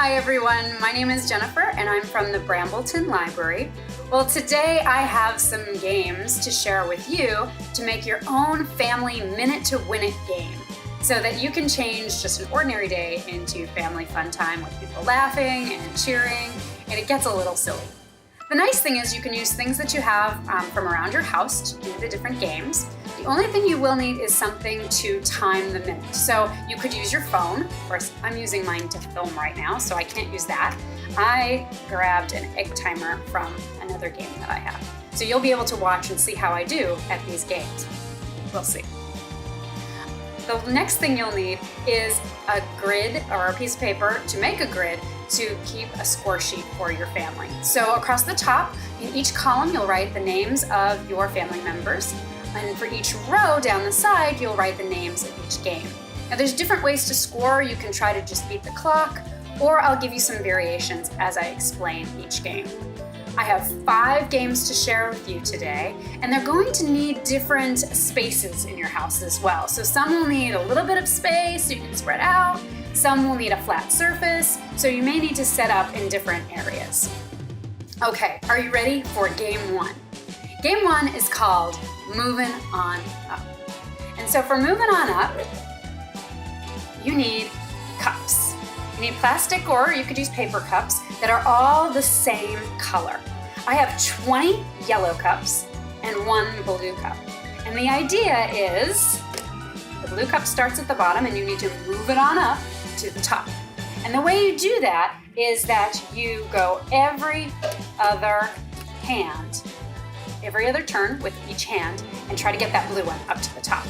Hi everyone, my name is Jennifer and I'm from the Brambleton Library. Well, today I have some games to share with you to make your own family minute to win it game so that you can change just an ordinary day into family fun time with people laughing and cheering, and it gets a little silly. The nice thing is you can use things that you have from around your house to do the different games. The only thing you will need is something to time the minute. So you could use your phone. Of course, I'm using mine to film right now, so I can't use that. I grabbed an egg timer from another game that I have. So you'll be able to watch and see how I do at these games. We'll see. The next thing you'll need is a grid or a piece of paper to make a grid to keep a score sheet for your family. So across the top, in each column, you'll write the names of your family members. And for each row down the side, you'll write the names of each game. Now there's different ways to score. You can try to just beat the clock, or I'll give you some variations as I explain each game. I have 5 games to share with you today, and they're going to need different spaces in your house as well. So some will need a little bit of space so you can spread out. Some will need a flat surface, so you may need to set up in different areas. Okay, are you ready for game 1? Game 1 is called Moving On Up. And so for moving on up, you need cups. You need plastic, or you could use paper cups that are all the same color. I have 20 yellow cups and 1 blue cup. And the idea is the blue cup starts at the bottom and you need to move it on up to the top. And the way you do that is that you go every other turn with each hand and try to get that blue one up to the top.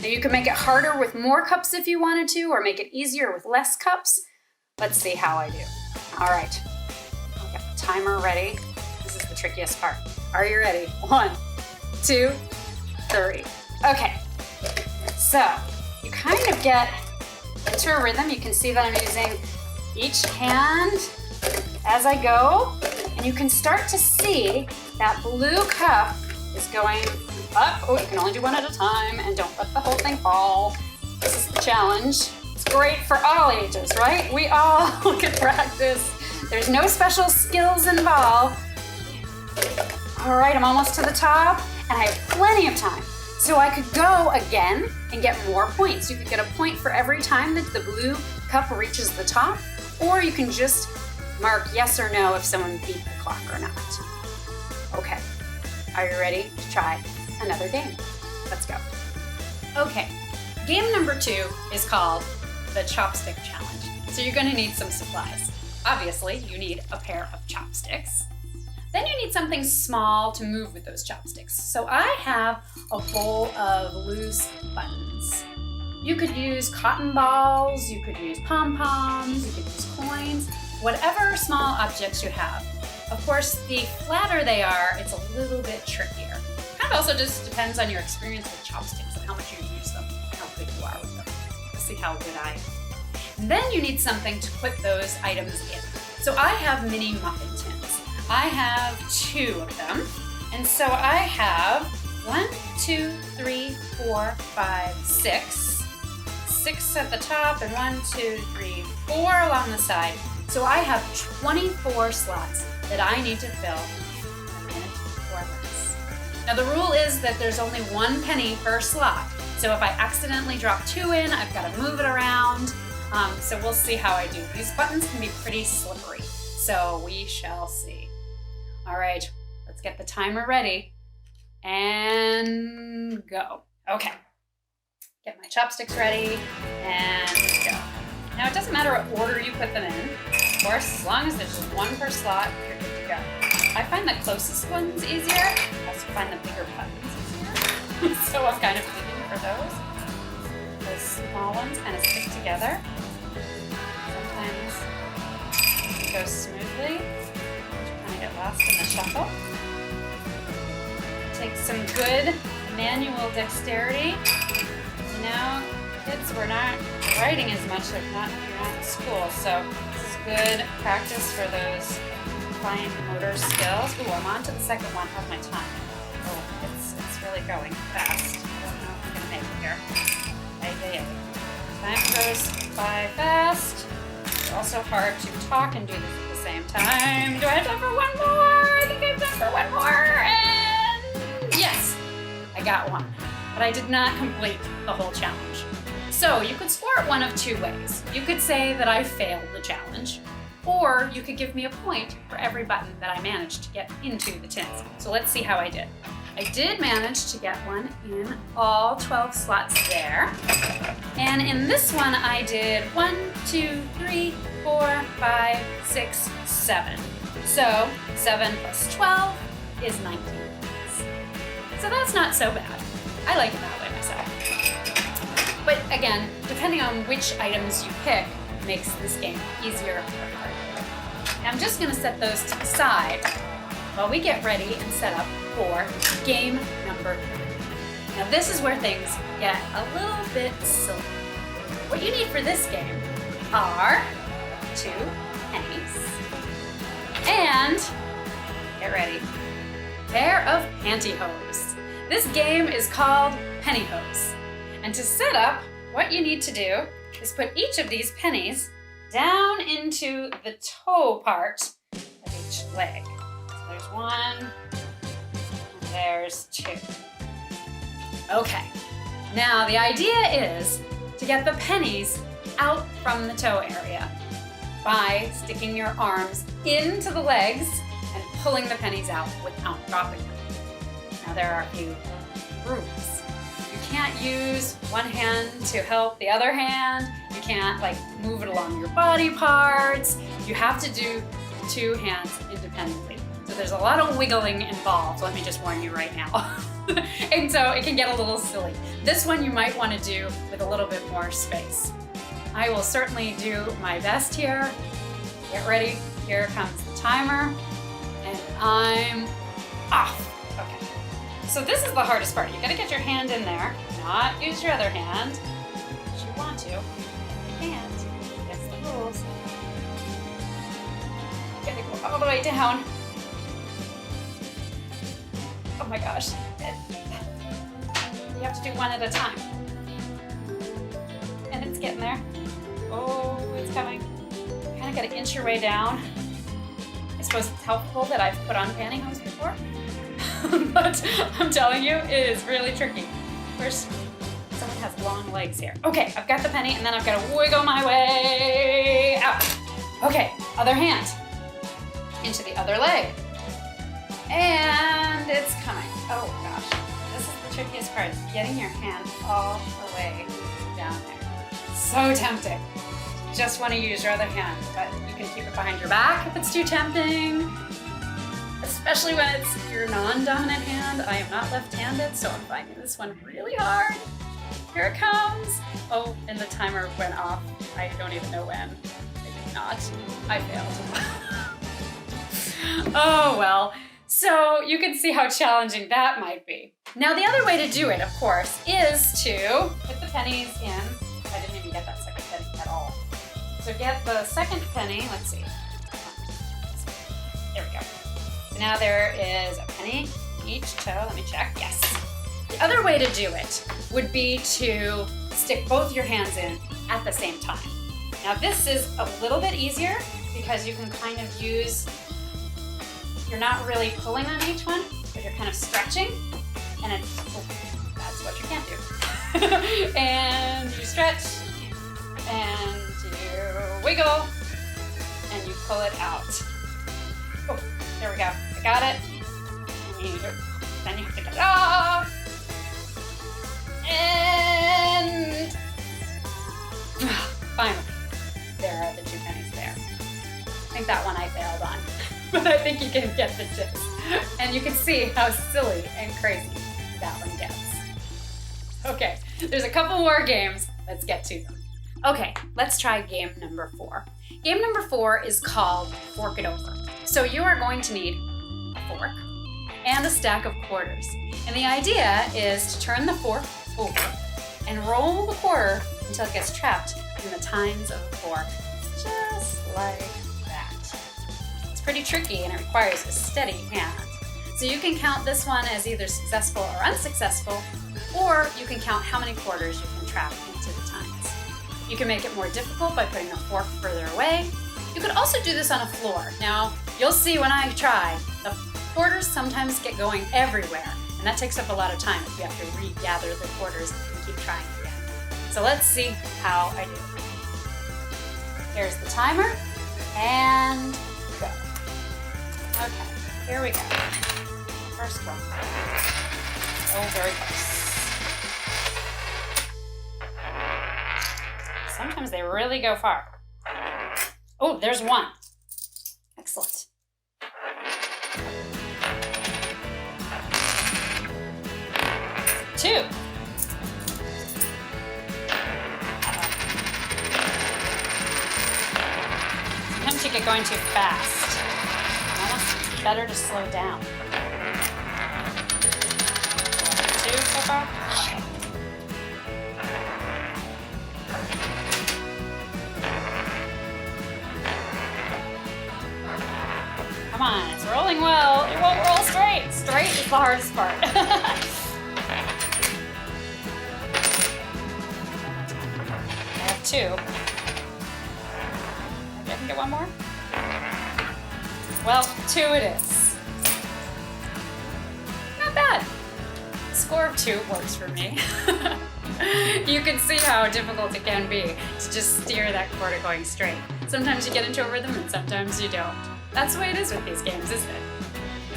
Now you can make it harder with more cups if you wanted to, or make it easier with less cups. Let's see how I do. All right, I'll get the timer ready. This is the trickiest part. Are you ready? 1, 2, 3. Okay, so you kind of get into a rhythm. You can see that I'm using each hand as I go, and you can start to see that blue cup is going up. Oh, you can only do one at a time, and don't let the whole thing fall. This is the challenge. It's great for all ages, right? We all can practice. There's no special skills involved. All right, I'm almost to the top, and I have plenty of time. So I could go again and get more points. You could get a point for every time that the blue cup reaches the top, or you can just mark yes or no if someone beat the clock or not. Okay, are you ready to try another game? Let's go. Okay, game number 2 is called the Chopstick Challenge. So you're gonna need some supplies. Obviously, you need a pair of chopsticks. Then you need something small to move with those chopsticks. So I have a bowl of loose buttons. You could use cotton balls, you could use pom-poms, you could use coins, whatever small objects you have. Of course, the flatter they are, it's a little bit trickier. Kind of also just depends on your experience with chopsticks and how much you use them, and how good you are with them. Let's see how good I am. And then you need something to put those items in. So I have mini muffin tins. I have 2 of them. And so I have 1, 2, 3, 4, 5, 6. 6 at the top and 1, 2, 3, 4 along the side. So I have 24 slots that I need to fill in a minute or less. Now the rule is that there's only 1 penny per slot. So if I accidentally drop 2 in, I've got to move it around. So we'll see how I do. These buttons can be pretty slippery, so we shall see. All right, let's get the timer ready and go. Okay, get my chopsticks ready and go. Now it doesn't matter what order you put them in. Of course, as long as there's just 1 per slot, you're good to go. I find the closest ones easier. I also find the bigger buttons easier. So I'm kind of digging for those. Those small ones kind of stick together. Sometimes it goes smoothly. You kind of get lost in the shuffle. Take some good manual dexterity. You know, kids, we're not writing as much if you're not in school, so this is good practice for those fine motor skills. Ooh, I'm on to the second one. How's my time? Oh, it's really going fast. I don't know if I'm gonna make it here. Time goes by fast. It's also hard to talk and do this at the same time. Do I have time for one more? I think I have time for one more. And yes, I got one. But I did not complete the whole challenge. So you could score it one of two ways. You could say that I failed the challenge, or you could give me a point for every button that I managed to get into the tins. So let's see how I did. I did manage to get one in all 12 slots there. And in this one, I did 1, 2, 3, 4, 5, 6, 7. So 7 plus 12 is 19. So that's not so bad. I like it that way myself. But again, depending on which items you pick, makes this game easier or harder. I'm just gonna set those to the side while we get ready and set up for game number 3. Now this is where things get a little bit silly. What you need for this game are 2 pennies and, get ready, pair of pantyhose. This game is called Pennyhose. And to set up, what you need to do is put each of these pennies down into the toe part of each leg. So there's 1, and there's 2. Okay, now the idea is to get the pennies out from the toe area by sticking your arms into the legs and pulling the pennies out without dropping them. Now there are a few rules. You can't use one hand to help the other hand. You can't move it along your body parts. You have to do 2 hands independently. So there's a lot of wiggling involved, let me just warn you right now. And so it can get a little silly. This one you might want to do with a little bit more space. I will certainly do my best here. Get ready, here comes the timer, and I'm off. Okay, so this is the hardest part. You gotta get your hand in there, not use your other hand, but you want to. You can't, that's the rules. You gotta go all the way down. Oh my gosh. You have to do one at a time. And it's getting there. Oh, it's coming. You kind of got to inch your way down. I suppose it's helpful that I've put on pantyhose before. But I'm telling you, it is really tricky. First, someone has long legs here. Okay, I've got the penny and then I've got to wiggle my way out. Okay, other hand. Into the other leg. And it's coming. Oh gosh, this is the trickiest part, getting your hand all the way down there. So tempting. You just want to use your other hand, but you can keep it behind your back if it's too tempting, especially when it's your non-dominant hand. I am not left-handed, so I'm finding this one really hard. Here it comes. Oh, and the timer went off. I don't even know when. It did not. I failed. Oh well. So you can see how challenging that might be. Now the other way to do it, of course, is to put the pennies in. I didn't even get that second penny at all. So get the second penny, let's see. There we go. So now there is a penny each toe, let me check, yes. The other way to do it would be to stick both your hands in at the same time. Now this is a little bit easier because you can kind of use, you're not really pulling on each one, but you're kind of stretching, and it's, oh, that's what you can't do. And you stretch, and you wiggle, and you pull it out. Oh, there we go, I got it. Then you have to get it off. And finally, there are the 2 pennies there. I think that one I failed on. But I think you can get the gist. And you can see how silly and crazy that one gets. Okay, there's a couple more games. Let's get to them. Okay, let's try game number 4. Game number 4 is called Fork It Over. So you are going to need a fork and a stack of quarters. And the idea is to turn the fork over and roll the quarter until it gets trapped in the tines of the fork, just like pretty tricky and it requires a steady hand. So you can count this one as either successful or unsuccessful, or you can count how many quarters you can trap into the tines. You can make it more difficult by putting the fork further away. You could also do this on a floor. Now, you'll see when I try, the quarters sometimes get going everywhere, and that takes up a lot of time if you have to regather the quarters and keep trying again. So let's see how I do. Here's the timer, and go. Okay, here we go. First one. Oh, very close. Sometimes they really go far. Oh, there's one. Excellent. Two. Sometimes you get going too fast. Almost better to slow down. Two so far. Come on, it's rolling well. It won't roll straight. Straight is the hardest part. I have two. Maybe I can get one more? Well, two it is. Not bad. A score of 2 works for me. You can see how difficult it can be to just steer that quarter going straight. Sometimes you get into a rhythm and sometimes you don't. That's the way it is with these games, isn't it?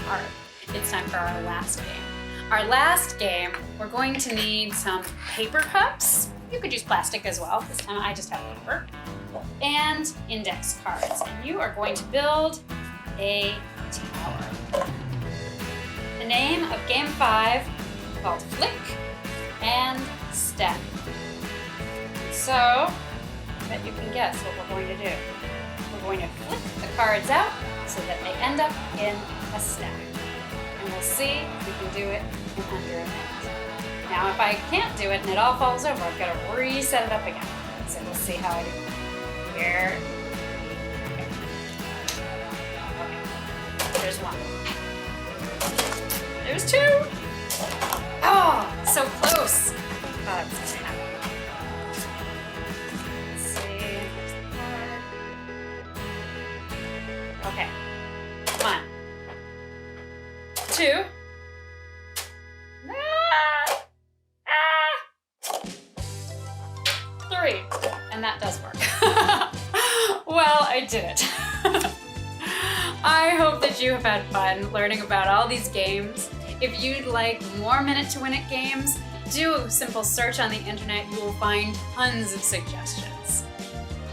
All right, it's time for our last game. Our last game, we're going to need some paper cups. You could use plastic as well. This time I just have paper. And index cards. And you are going to build a tower. The name of game 5 is called Flick and Stack. So, I bet you can guess what we're going to do. We're going to flick the cards out so that they end up in a stack. And we'll see if we can do it in under a minute. Now, if I can't do it and it all falls over, I've got to reset it up again. So we'll see how I do. Here. Okay. There's one. There's 2. Oh, so close. Oh, that was going to happen. Let's see. There's the card. Okay. 1, 2. Ah! 3. And that does work. Well, I did it. I hope that you have had fun learning about all these games. If you'd like more Minute to Win It games, do a simple search on the internet. You will find tons of suggestions.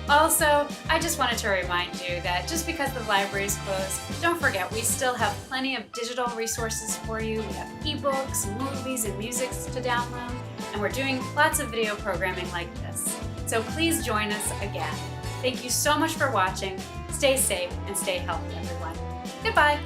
Also, I just wanted to remind you that just because the library is closed, don't forget we still have plenty of digital resources for you. We have ebooks, movies, and music to download, and we're doing lots of video programming like this. So please join us again. Thank you so much for watching. Stay safe and stay healthy, everyone. Goodbye.